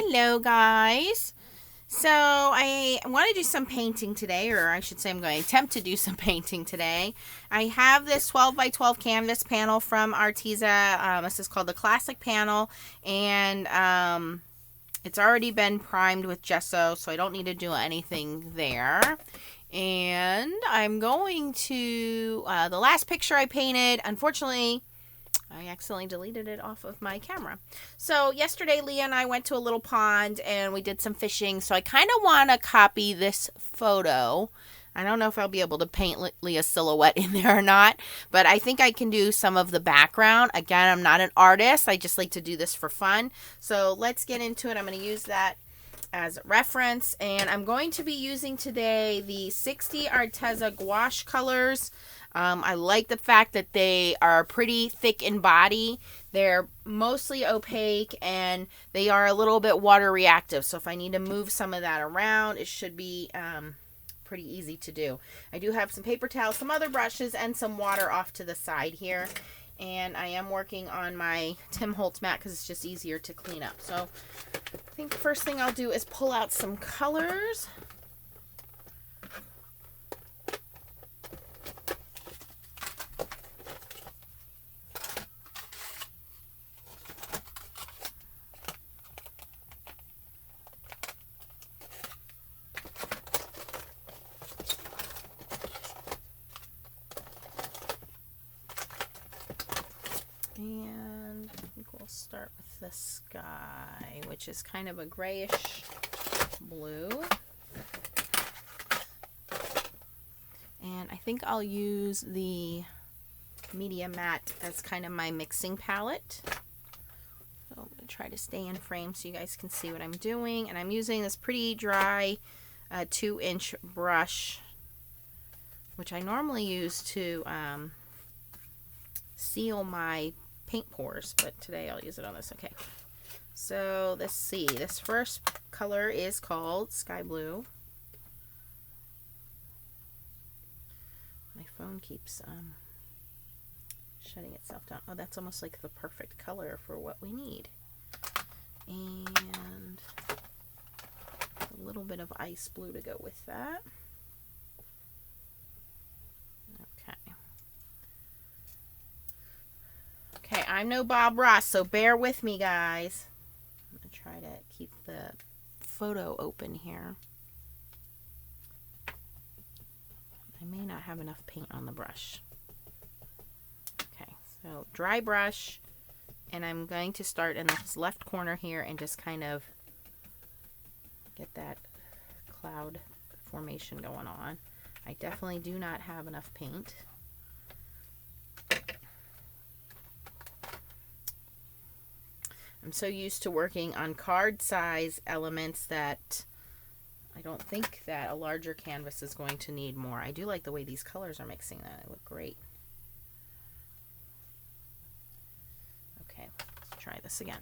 Hello guys. So I want to do some painting today, or I should say I'm going to attempt to do some painting today. I have this 12 by 12 canvas panel from Arteza. This is called the Classic Panel, and it's already been primed with gesso, so I don't need to do anything there. And I'm going to, the last picture I painted, unfortunately, I accidentally deleted it off of my camera. So yesterday, Leah and I went to a little pond and we did some fishing. So I kind of want to copy this photo. I don't know if I'll be able to paint Leah's silhouette in there or not, but I think I can do some of the background. Again, I'm not an artist. I just like to do this for fun. So let's get into it. I'm going to use that as a reference, and I'm going to be using today the 60 Arteza Gouache colors. I like the fact that they are pretty thick in body. They're mostly opaque and they are a little bit water reactive. So if I need to move some of that around, it should be pretty easy to do. I do have some paper towels, some other brushes, and some water off to the side here. And I am working on my Tim Holtz mat because it's just easier to clean up. So I think the first thing I'll do is pull out some colors. And I think we'll start with the sky, which is kind of a grayish blue. And I think I'll use the media matte as kind of my mixing palette. So I'm going to try to stay in frame so you guys can see what I'm doing. And I'm using this pretty dry 2-inch brush, which I normally use to seal my paint pores, but today I'll use it on this. Okay, so let's see. This first color is called Sky Blue. My phone keeps shutting itself down. Oh, that's almost like the perfect color for what we need. And a little bit of ice blue to go with that. Okay, I'm no Bob Ross, so bear with me, guys. I'm going to try to keep the photo open here. I may not have enough paint on the brush. Okay, so dry brush, and I'm going to start in this left corner here and just kind of get that cloud formation going on. I definitely do not have enough paint. I'm so used to working on card size elements that I don't think that a larger canvas is going to need more. I do like the way these colors are mixing that. They look great. Okay, let's try this again.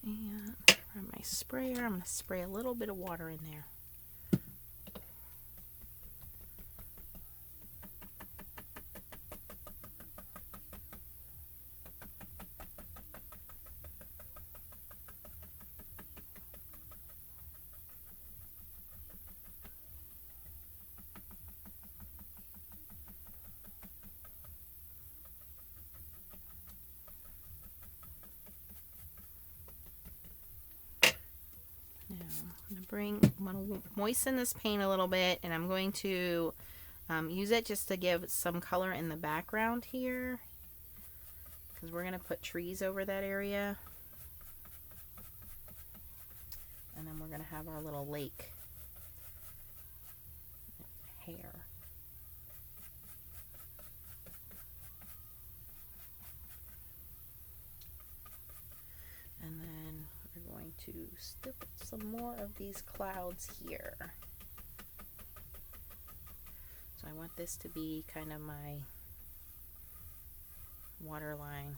And for my sprayer, I'm going to spray a little bit of water in there. I'm going to moisten this paint a little bit, and I'm going to use it just to give some color in the background here, because we're going to put trees over that area, and then we're going to have our little lake hair. to stick some more of these clouds here. So I want this to be kind of my waterline.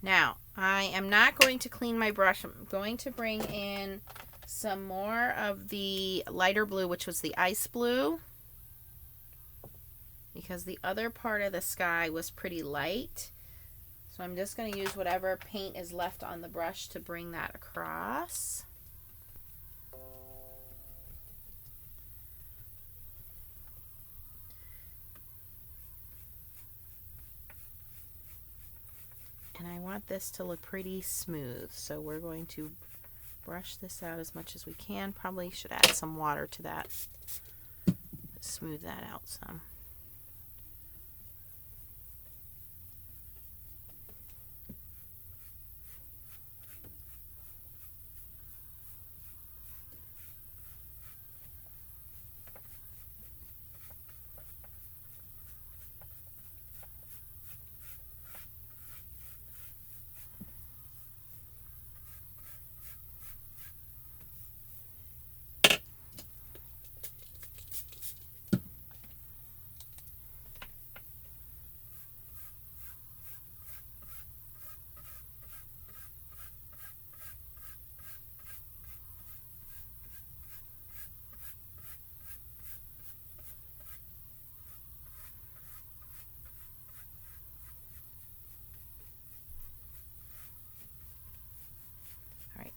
Now, I am not going to clean my brush. I'm going to bring in some more of the lighter blue, which was the ice blue, because the other part of the sky was pretty light. So I'm just going to use whatever paint is left on the brush to bring that across. And I want this to look pretty smooth, so we're going to brush this out as much as we can. Probably should add some water to that to smooth that out some.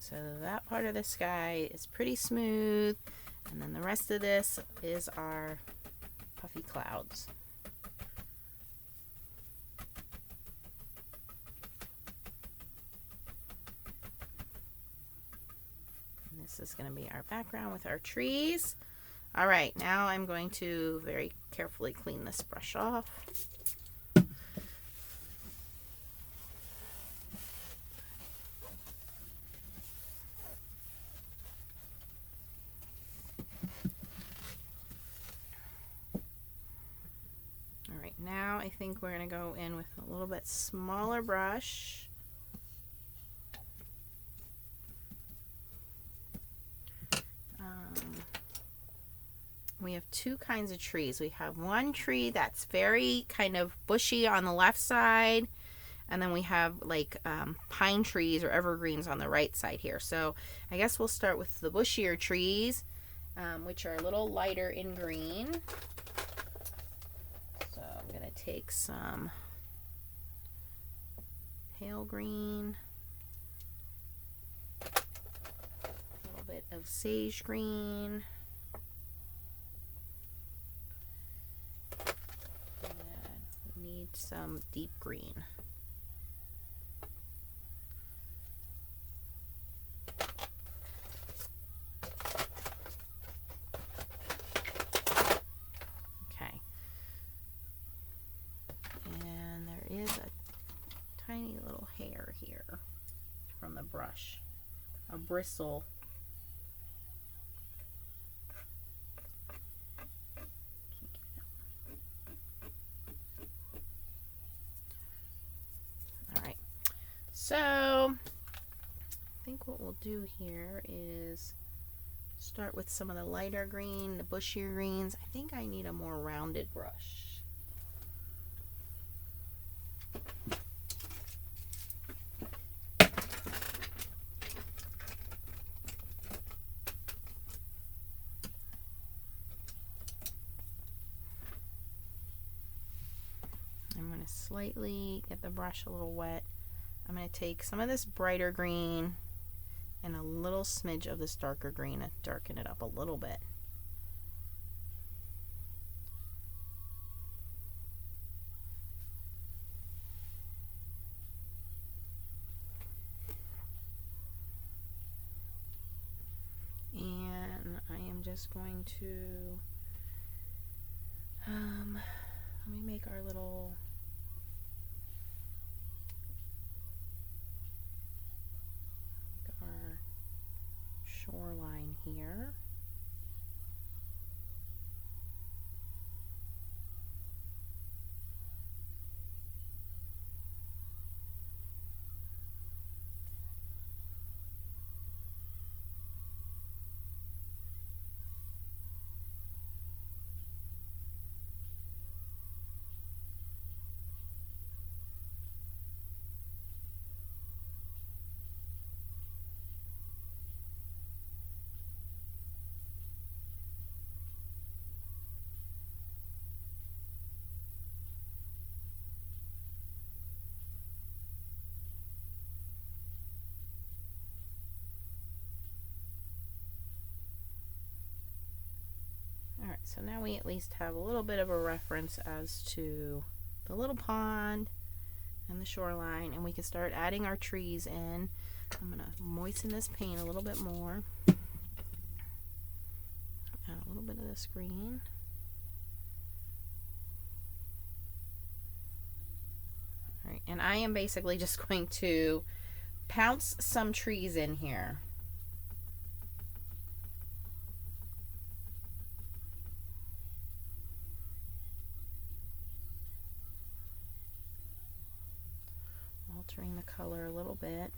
So that part of the sky is pretty smooth, and then the rest of this is our puffy clouds. And this is going to be our background with our trees. All right, now I'm going to very carefully clean this brush off. Now I think we're going to go in with a little bit smaller brush. We have two kinds of trees. We have one tree that's very kind of bushy on the left side, and then we have like pine trees or evergreens on the right side here. So I guess we'll start with the bushier trees, which are a little lighter in green. I'm going to take some pale green, a little bit of sage green, and we need some deep green. Tiny little hair here from the brush, a bristle. All right, so I think what we'll do here is start with some of the lighter green, the bushier greens. I think I need a more rounded brush. Slightly get the brush a little wet. I'm going to take some of this brighter green and a little smidge of this darker green and darken it up a little bit. And I am just going to Let me make our little shoreline here. Alright, so now we at least have a little bit of a reference as to the little pond and the shoreline, and we can start adding our trees in. I'm going to moisten this paint a little bit more. Add a little bit of this green. Alright, and I am basically just going to pounce some trees in here. Altering the color a little bit.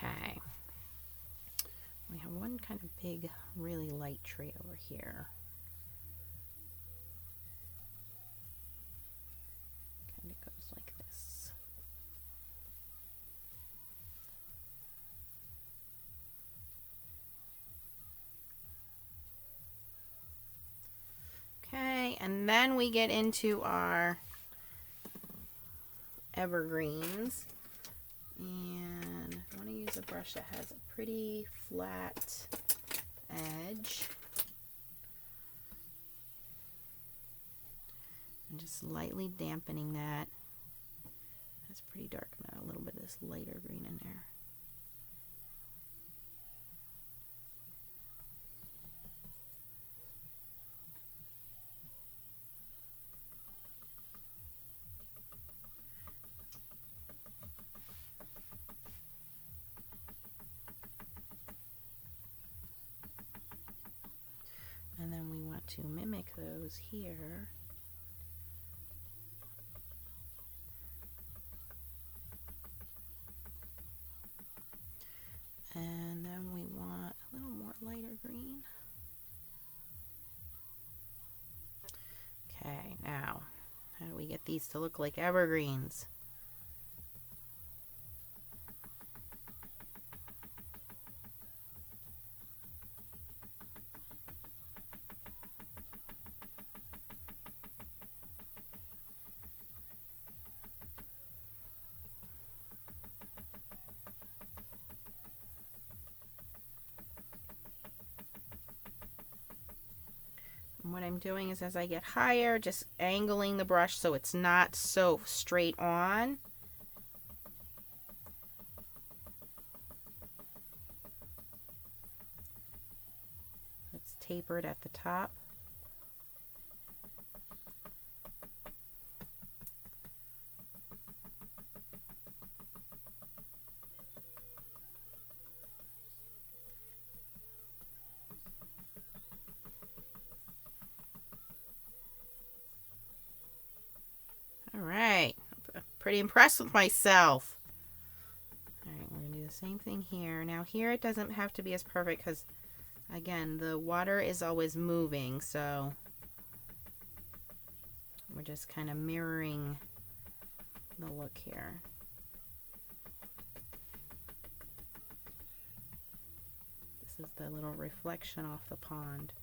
Okay. We have one kind of big, really light tree over here. Kind of goes like this. Okay, and then we get into our evergreens. And I want to use a brush that has a pretty flat edge. And just lightly dampening that. That's pretty dark. I'm gonna add a little bit of this lighter green in there. And then we want to mimic those here. And then we want a little more lighter green. Okay, now, how do we get these to look like evergreens? And what I'm doing is as I get higher, just angling the brush so it's not so straight on. It's tapered at the top. pretty impressed with myself. Alright, we're going to do the same thing here. Now here it doesn't have to be as perfect because, again, the water is always moving, so we're just kind of mirroring the look here. This is the little reflection off the pond.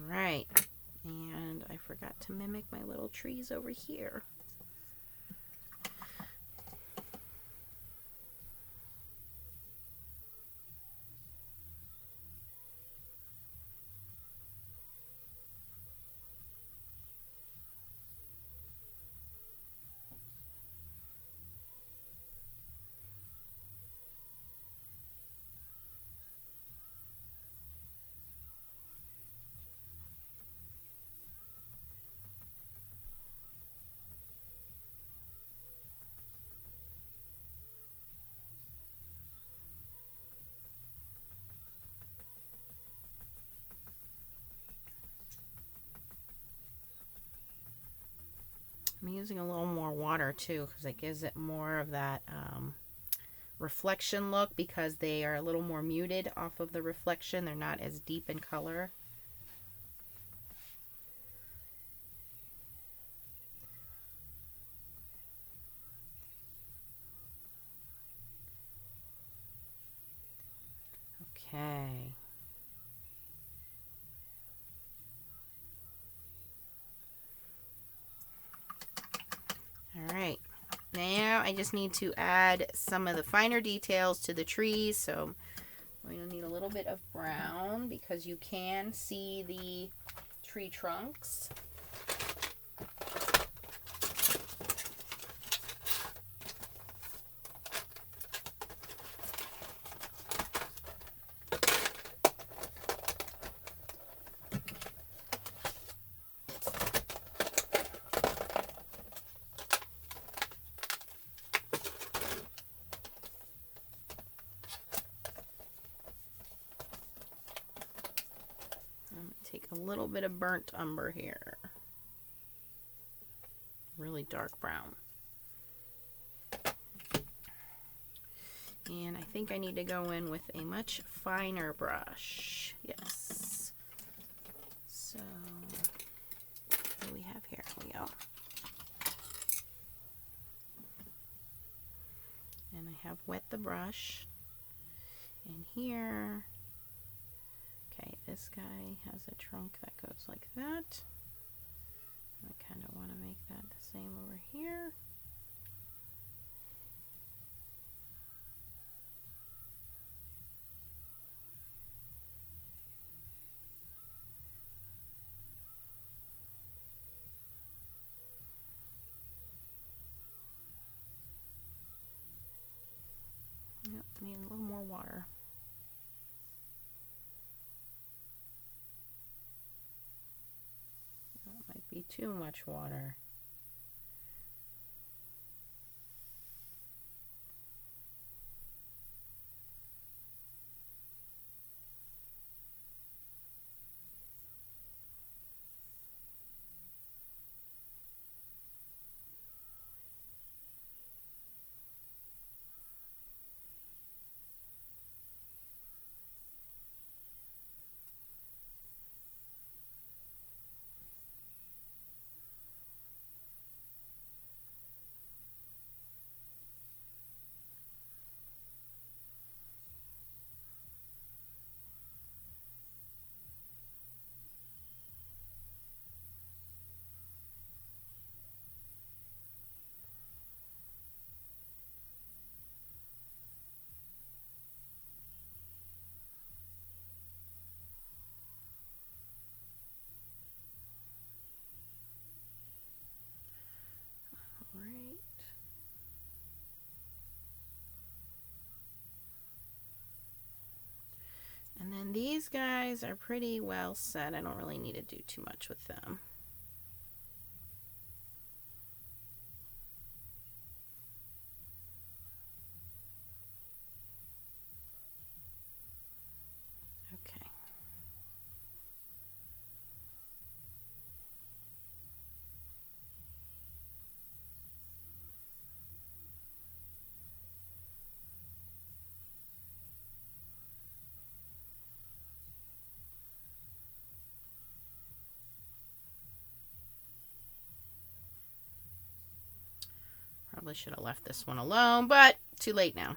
Alright, and I forgot to mimic my little trees over here. I'm using a little more water too because it gives it more of that reflection look because they are a little more muted off of the reflection. They're not as deep in color. Okay. Alright, now I just need to add some of the finer details to the trees. So I'm going to need a little bit of brown because you can see the tree trunks. Take a little bit of burnt umber here. Really dark brown. And I think I need to go in with a much finer brush. Yes. So, what do we have here? Here we go. And I have wet the brush. And here, okay, this guy has a trunk that goes like that. I kind of want to make that the same over here. Yep, I need a little more water. That might be too much water. Right. And then these guys are pretty well set. I don't really need to do too much with them. Probably should have left this one alone, but too late now.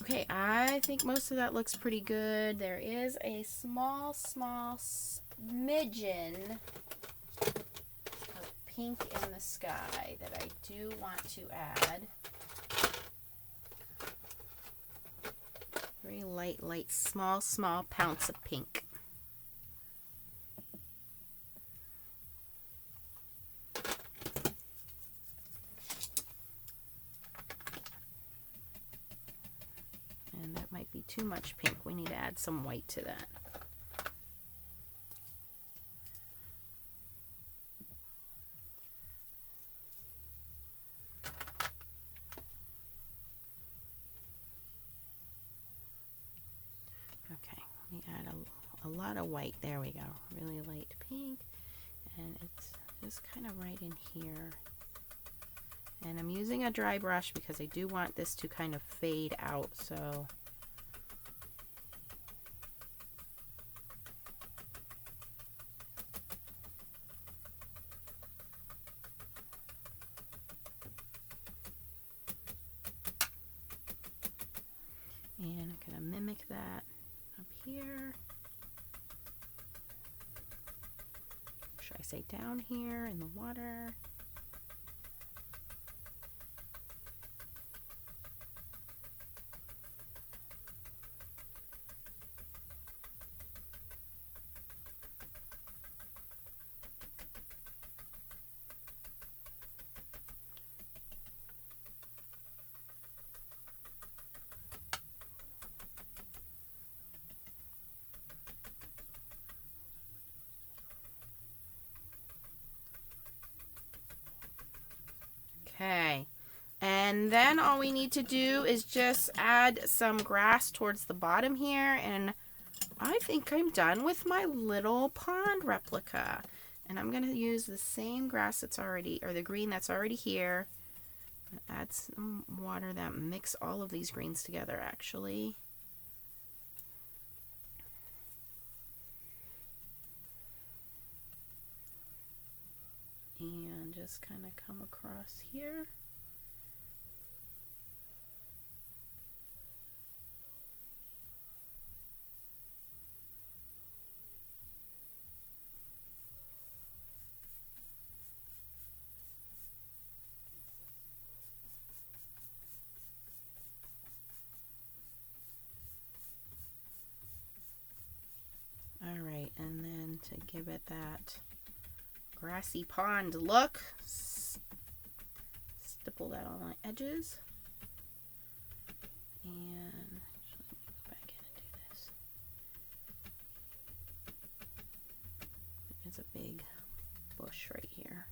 Okay, I think most of that looks pretty good. There is a small smidgen of pink in the sky that I do want to add. Very light, small pounce of pink. And that might be too much pink. We need to add some white to that. Okay, let me add a lot of white. There we go. Really light pink. And it's just kind of right in here. And I'm using a dry brush because I do want this to kind of fade out, so and I'm going to mimic that up here. Should I say down here in the water? Okay, and then all we need to do is just add some grass towards the bottom here, and I think I'm done with my little pond replica. And I'm going to use the same grass that's already, or the green that's already here. Add some water that mix all of these greens together, actually. And just kind of come across here. All right, and then to give it that grassy pond look, stipple that on my edges. And actually, let me go back in and do this. There's a big bush right here.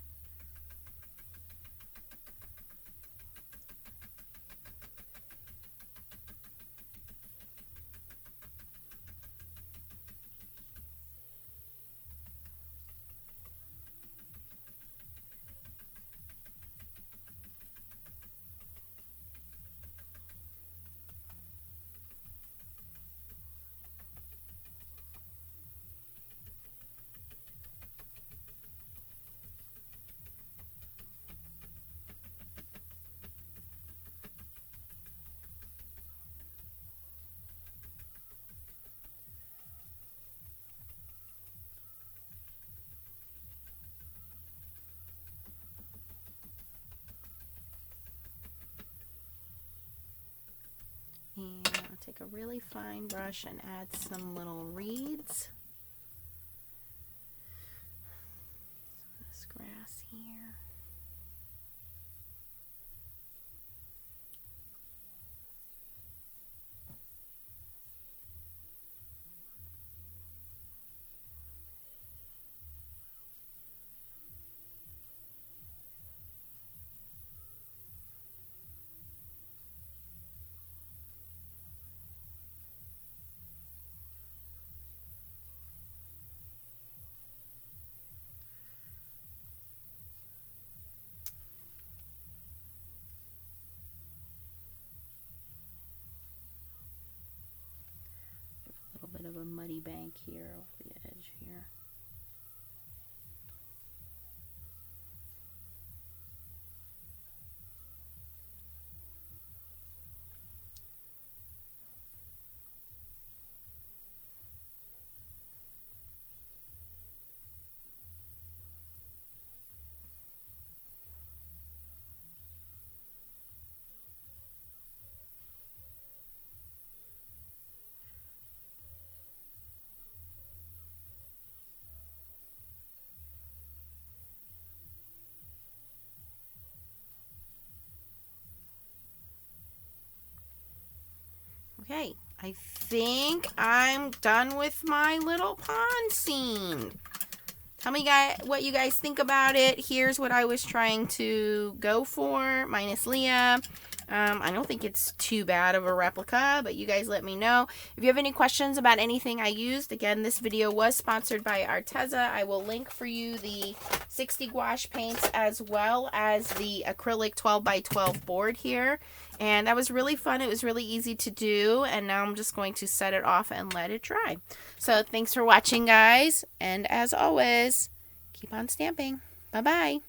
And I'll take a really fine brush and add some little reeds. Some of this grass here. A little bit of a muddy bank here off the edge here. Okay, I think I'm done with my little pond scene. Tell me guys what you guys think about it. Here's what I was trying to go for, minus Leah. I don't think it's too bad of a replica, but you guys let me know. If you have any questions about anything I used, again, this video was sponsored by Arteza. I will link for you the 60 gouache paints as well as the acrylic 12 by 12 board here. And that was really fun. It was really easy to do. And now I'm just going to set it off and let it dry. So thanks for watching, guys. And as always, keep on stamping. Bye-bye.